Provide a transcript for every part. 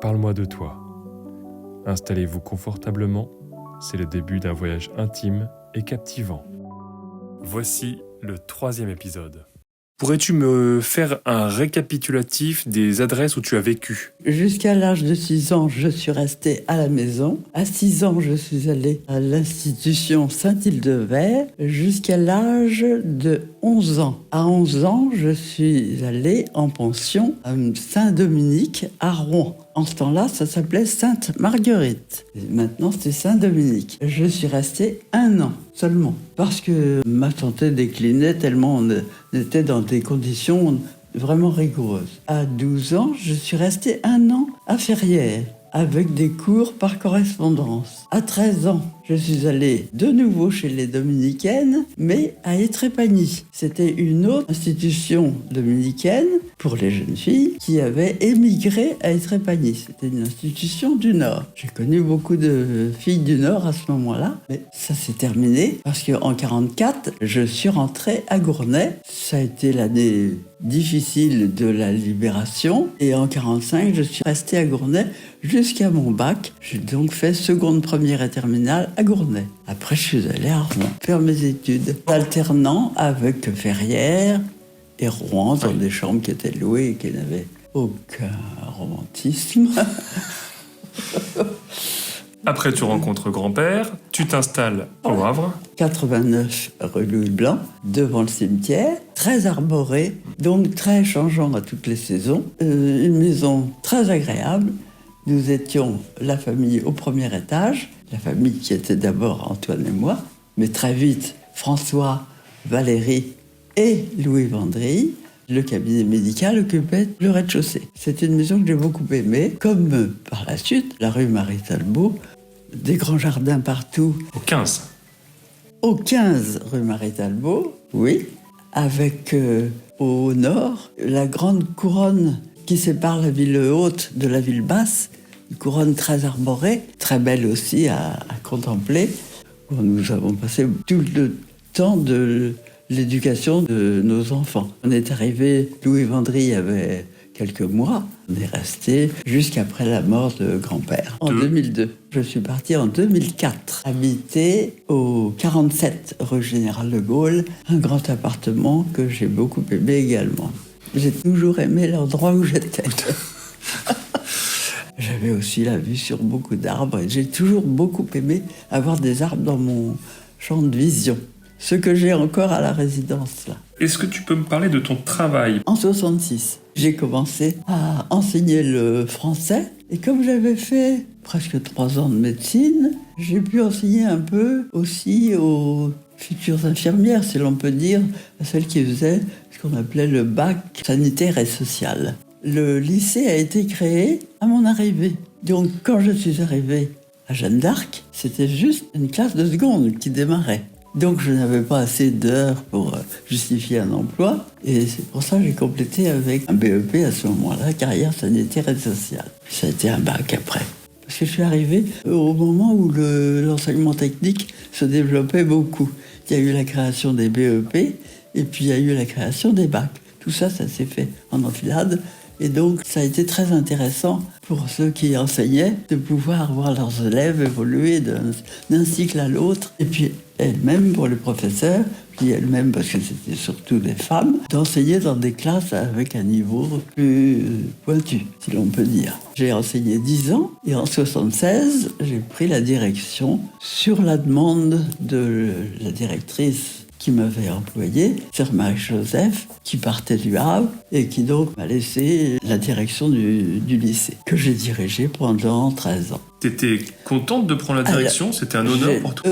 parle-moi de toi. Installez-vous confortablement, c'est le début d'un voyage intime et captivant. Voici le 3e épisode. Pourrais-tu me faire un récapitulatif des adresses où tu as vécu ? Jusqu'à l'âge de 6 ans, je suis restée à la maison. À 6 ans, je suis allée à l'institution Saint-Hildeverre jusqu'à l'âge de 11 ans. À 11 ans, je suis allée en pension à Saint-Dominique à Rouen. En ce temps-là, ça s'appelait Sainte-Marguerite. Et maintenant, c'est Saint-Dominique. Je suis restée 1 an seulement parce que ma santé déclinait tellement on était dans des conditions vraiment rigoureuses. À 12 ans, je suis restée 1 an à Ferrières avec des cours par correspondance. À 13 ans, je suis allée de nouveau chez les dominicaines, mais à Étrépagny. C'était une autre institution dominicaine pour les jeunes filles qui avait émigré à Étrépagny. C'était une institution du Nord. J'ai connu beaucoup de filles du Nord à ce moment-là, mais ça s'est terminé parce qu'en 1944, je suis rentrée à Gournay. Ça a été l'année difficile de la libération et en 1945, je suis restée à Gournay jusqu'à mon bac. J'ai donc fait seconde, première et terminale à Gournay. Après, je suis allée à Rouen faire mes études, alternant avec Ferrières et Rouen dans des chambres qui étaient louées et qui n'avaient aucun romantisme. Après, tu rencontres grand-père, tu t'installes au Havre. 89 rue Louis Blanc, devant le cimetière, très arboré, donc très changeant à toutes les saisons. Une maison très agréable. Nous étions la famille au premier étage, la famille qui était d'abord Antoine et moi, mais très vite François, Valérie et Louis Vendry. Le cabinet médical occupait le rez-de-chaussée. C'était une maison que j'ai beaucoup aimée, comme par la suite la rue Marie-Talbot, des grands jardins partout. Au 15. Au 15 rue Marie-Talbot, oui, avec au nord la grande couronne qui sépare la ville haute de la ville basse, une couronne très arborée, très belle aussi à contempler. Nous avons passé tout le temps de l'éducation de nos enfants. On est arrivé, Louis Vendry avait quelques mois, on est resté jusqu'après la mort de grand-père, en 2002. Je suis partie en 2004, habiter au 47 rue Général de Gaulle, un grand appartement que j'ai beaucoup aimé également. J'ai toujours aimé l'endroit où j'étais. J'avais aussi la vue sur beaucoup d'arbres et j'ai toujours beaucoup aimé avoir des arbres dans mon champ de vision. Ce que j'ai encore à la résidence, là. Est-ce que tu peux me parler de ton travail ? En 1966, j'ai commencé à enseigner le français. Et comme j'avais fait presque 3 ans de médecine, j'ai pu enseigner un peu aussi aux futures infirmières, si l'on peut dire, à celles qui faisaient ce qu'on appelait le bac sanitaire et social. Le lycée a été créé à mon arrivée. Donc quand je suis arrivée à Jeanne d'Arc, c'était juste une classe de seconde qui démarrait. Donc je n'avais pas assez d'heures pour justifier un emploi et c'est pour ça que j'ai complété avec un BEP à ce moment-là, carrière sanitaire et sociale. Puis ça a été un bac après. Parce que je suis arrivée au moment où l'enseignement technique se développait beaucoup. Il y a eu la création des BEP et puis il y a eu la création des bacs. Tout ça, ça s'est fait en enfilade. Et donc, ça a été très intéressant pour ceux qui enseignaient de pouvoir voir leurs élèves évoluer d'un cycle à l'autre. Et puis, elles-mêmes, pour les professeurs, puis elles-mêmes, parce que c'était surtout des femmes, d'enseigner dans des classes avec un niveau plus pointu, si l'on peut dire. J'ai enseigné 10 ans et en 1976, j'ai pris la direction sur la demande de la directrice qui m'avait employé, Sœur Marie-Joseph, qui partait du Havre et qui donc m'a laissé la direction du lycée, que j'ai dirigé pendant 13 ans. T'étais contente de prendre la direction ? C'était un honneur pour toi ?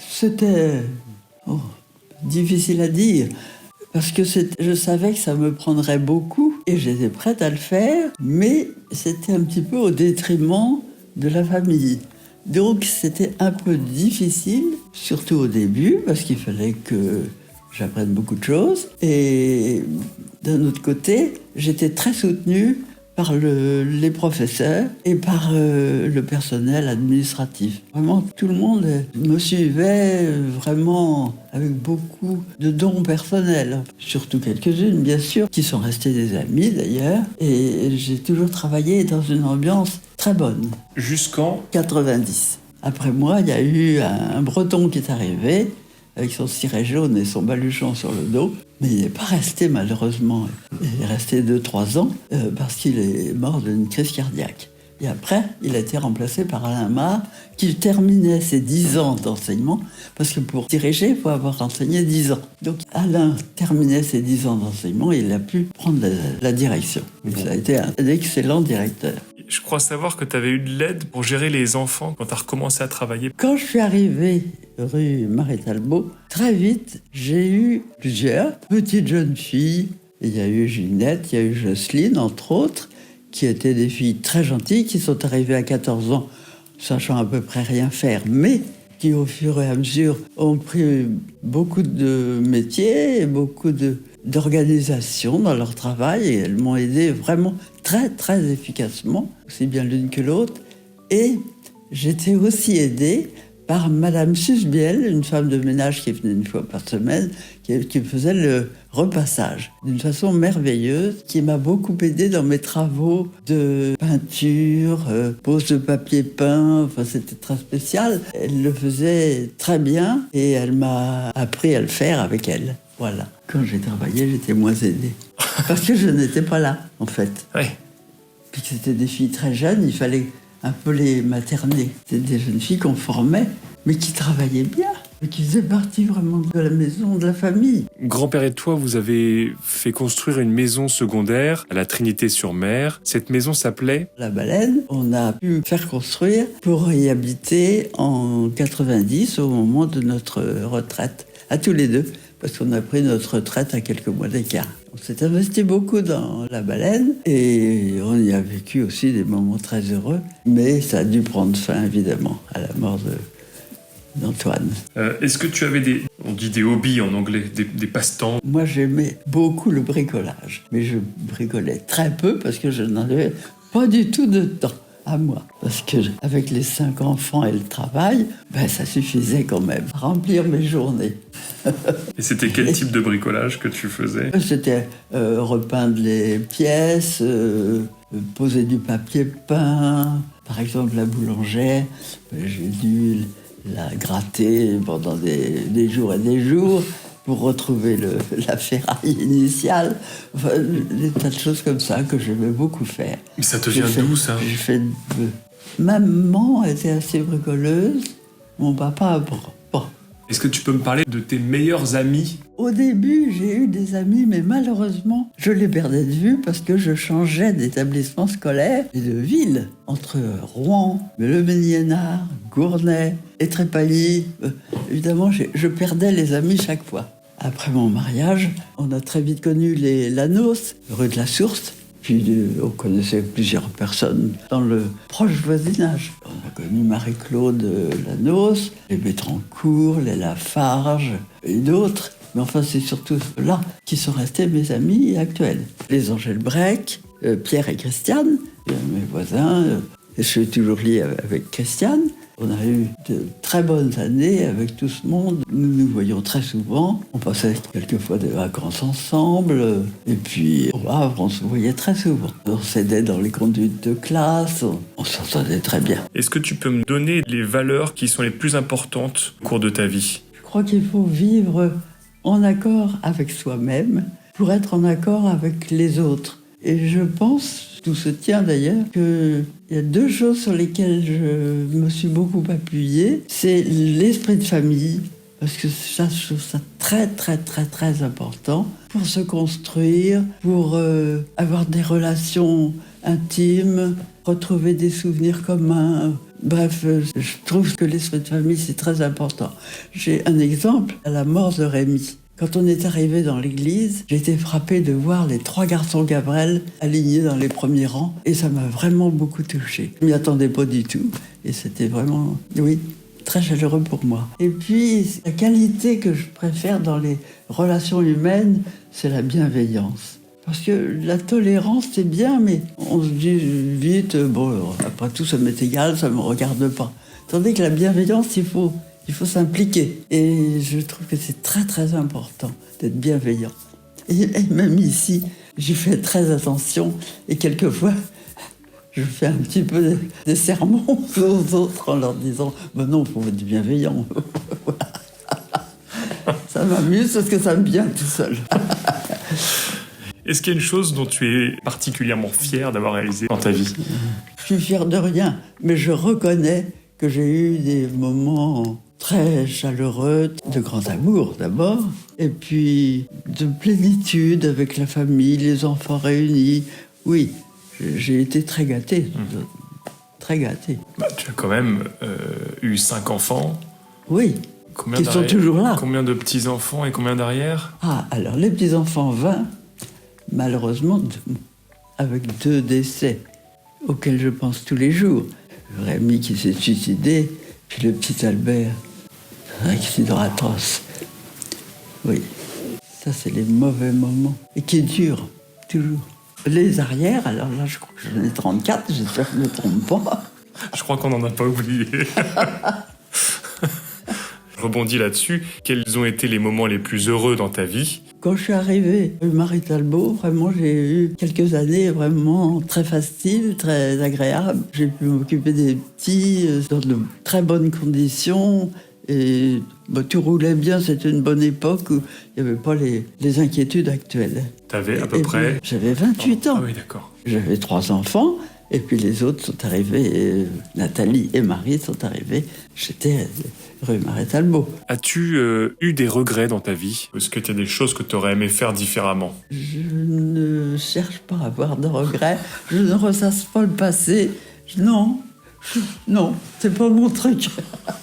C'était difficile à dire, parce que je savais que ça me prendrait beaucoup et j'étais prête à le faire, mais c'était un petit peu au détriment de la famille. Donc c'était un peu difficile, surtout au début, parce qu'il fallait que j'apprenne beaucoup de choses. Et d'un autre côté, j'étais très soutenue par les professeurs et par le personnel administratif. Vraiment, tout le monde me suivait vraiment avec beaucoup de dons personnels. Surtout quelques-unes, bien sûr, qui sont restées des amies d'ailleurs. Et j'ai toujours travaillé dans une ambiance très bonne. Jusqu'en 90. Après moi, il y a eu un Breton qui est arrivé, avec son ciré jaune et son baluchon sur le dos. Mais il n'est pas resté, malheureusement. Il est resté 2-3 ans, parce qu'il est mort d'une crise cardiaque. Et après, il a été remplacé par Alain Marr, qui terminait ses 10 ans d'enseignement, parce que pour diriger, il faut avoir enseigné 10 ans. Donc Alain terminait ses 10 ans d'enseignement et il a pu prendre la direction. Donc, ça a été un excellent directeur. Je crois savoir que tu avais eu de l'aide pour gérer les enfants quand tu as recommencé à travailler. Quand je suis arrivée rue Marie-Talbot, très vite, j'ai eu plusieurs petites jeunes filles. Il y a eu Ginette, il y a eu Jocelyne, entre autres, qui étaient des filles très gentilles, qui sont arrivées à 14 ans, sachant à peu près rien faire, mais qui, au fur et à mesure, ont pris beaucoup de métiers et beaucoup d'organisation dans leur travail, et elles m'ont aidé vraiment très, très efficacement, aussi bien l'une que l'autre. Et j'étais aussi aidée par Madame Susbiel, une femme de ménage qui venait une fois par semaine, qui faisait le repassage d'une façon merveilleuse, qui m'a beaucoup aidée dans mes travaux de peinture, pose de papier peint, enfin c'était très spécial. Elle le faisait très bien et elle m'a appris à le faire avec elle. Voilà. Quand j'ai travaillé, j'étais moins aidée. Parce que je n'étais pas là, en fait. Oui. Puis que c'était des filles très jeunes, il fallait un peu les materner. C'était des jeunes filles qu'on formait, mais qui travaillaient bien, et qui faisaient partie vraiment de la maison, de la famille. Grand-père et toi, vous avez fait construire une maison secondaire à la Trinité-sur-Mer. Cette maison s'appelait La Baleine, on a pu faire construire pour y habiter en 90, au moment de notre retraite, à tous les deux, parce qu'on a pris notre retraite à quelques mois d'écart. On s'est investi beaucoup dans La Baleine et on y a vécu aussi des moments très heureux, mais ça a dû prendre fin, évidemment, à la mort d'Antoine. Est-ce que tu avais on dit des hobbies en anglais, des passe-temps? Moi, j'aimais beaucoup le bricolage, mais je bricolais très peu parce que je n'en avais pas du tout de temps à moi. Parce que avec les 5 enfants et le travail, ça suffisait quand même à remplir mes journées. Et c'était quel type de bricolage que tu faisais? C'était repeindre les pièces, poser du papier peint. Par exemple, la boulangère, j'ai dû la gratter pendant des jours et des jours pour retrouver la ferraille initiale. Enfin, des tas de choses comme ça que j'aimais beaucoup faire. Mais ça te vient d'où, ça? J'ai fait Ma maman était assez bricoleuse, mon papa pas. Est-ce que tu peux me parler de tes meilleurs amis? Au début, j'ai eu des amis, mais malheureusement, je les perdais de vue parce que je changeais d'établissement scolaire et de ville. Entre Rouen, le Méniénard, Gournay et Trépally. Évidemment, je perdais les amis chaque fois. Après mon mariage, on a très vite connu les Lanos, rue de la Source. Puis on connaissait plusieurs personnes dans le proche voisinage. On a connu Marie-Claude Lanos, les Bétrancourt, les Lafarge et d'autres. Mais enfin, c'est surtout ceux-là qui sont restés mes amis actuels. Les Angèle Brec, Pierre et Christiane, mes voisins. Je suis toujours lié avec Christiane. On a eu de très bonnes années avec tout ce monde. Nous nous voyions très souvent. On passait quelquefois des vacances ensemble. Et puis, au Havre, on se voyait très souvent. On s'aidait dans les conduites de classe. On s'entendait très bien. Est-ce que tu peux me donner les valeurs qui sont les plus importantes au cours de ta vie? Je crois qu'il faut vivre en accord avec soi-même pour être en accord avec les autres. Et je pense, tout se tient d'ailleurs, qu'il y a 2 choses sur lesquelles je me suis beaucoup appuyée. C'est l'esprit de famille, parce que ça, je trouve ça très, très, très, très important pour se construire, pour avoir des relations intimes, retrouver des souvenirs communs. Bref, je trouve que l'esprit de famille, c'est très important. J'ai un exemple à la mort de Rémi. Quand on est arrivé dans l'église, j'ai été frappée de voir les 3 garçons Gabrel alignés dans les premiers rangs. Et ça m'a vraiment beaucoup touchée. Je ne m'y attendais pas du tout. Et c'était vraiment, oui, très chaleureux pour moi. Et puis, la qualité que je préfère dans les relations humaines, c'est la bienveillance. Parce que la tolérance, c'est bien, mais on se dit vite, bon, après tout, ça m'est égal, ça ne me regarde pas. Tandis que la bienveillance, il faut s'impliquer. Et je trouve que c'est très, très important d'être bienveillant. Et même ici, j'y fais très attention. Et quelquefois, je fais un petit peu des sermons aux autres en leur disant « Ben non, il faut être bienveillant. » Ça m'amuse parce que ça me vient tout seul. Est-ce qu'il y a une chose dont tu es particulièrement fier d'avoir réalisé dans ta vie ? Je suis fier de rien, mais je reconnais que j'ai eu des moments très chaleureux, de grand amour d'abord, et puis de plénitude avec la famille, les enfants réunis. Oui, j'ai été très gâté, très gâté. Tu as quand même eu 5 enfants. Oui, qui sont toujours là. Combien de petits-enfants et combien d'arrières ? Ah, alors les petits-enfants, 20, malheureusement, avec 2 décès auxquels je pense tous les jours. Rémi qui s'est suicidé, puis le petit Albert, un accident atroce. Oui, ça c'est les mauvais moments, et qui durent, toujours. Les arrières, alors là je crois que j'en ai 34, j'espère que je ne me trompe pas. Je crois qu'on n'en a pas oublié. Je rebondis là-dessus. Quels ont été les moments les plus heureux dans ta vie ? Quand je suis arrivée rue Marie-Talbot, vraiment, j'ai eu quelques années vraiment très faciles, très agréables. J'ai pu m'occuper des petits dans de très bonnes conditions. Et tout roulait bien, c'était une bonne époque où il n'y avait pas les inquiétudes actuelles. T'avais à peu près... J'avais 28 ans. Ah oui, d'accord. J'avais 3 enfants. Et puis les autres sont arrivés, Nathalie et Marie sont arrivés. J'étais rue Marie-Talbot. As-tu eu des regrets dans ta vie ? Est-ce que tu as des choses que tu aurais aimé faire différemment ? Je ne cherche pas à avoir de regrets. Je ne ressasse pas le passé. Non, c'est pas mon truc.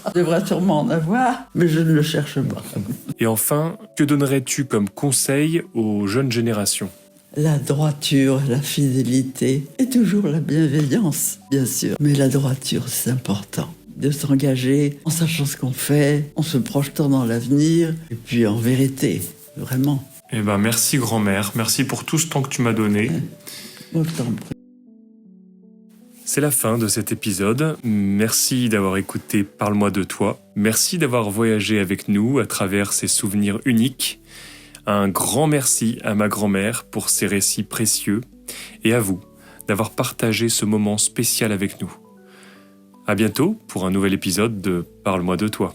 Je devrais sûrement en avoir, mais je ne le cherche pas. Et enfin, que donnerais-tu comme conseil aux jeunes générations ? La droiture, la fidélité et toujours la bienveillance, bien sûr. Mais la droiture, c'est important. De s'engager en sachant ce qu'on fait, en se projetant dans l'avenir, et puis en vérité, vraiment. Eh ben, merci grand-mère, merci pour tout ce temps que tu m'as donné. Moi, je t'en prie. C'est la fin de cet épisode. Merci d'avoir écouté Parle-moi de toi. Merci d'avoir voyagé avec nous à travers ces souvenirs uniques. Un grand merci à ma grand-mère pour ses récits précieux et à vous d'avoir partagé ce moment spécial avec nous. À bientôt pour un nouvel épisode de Parle-moi de toi.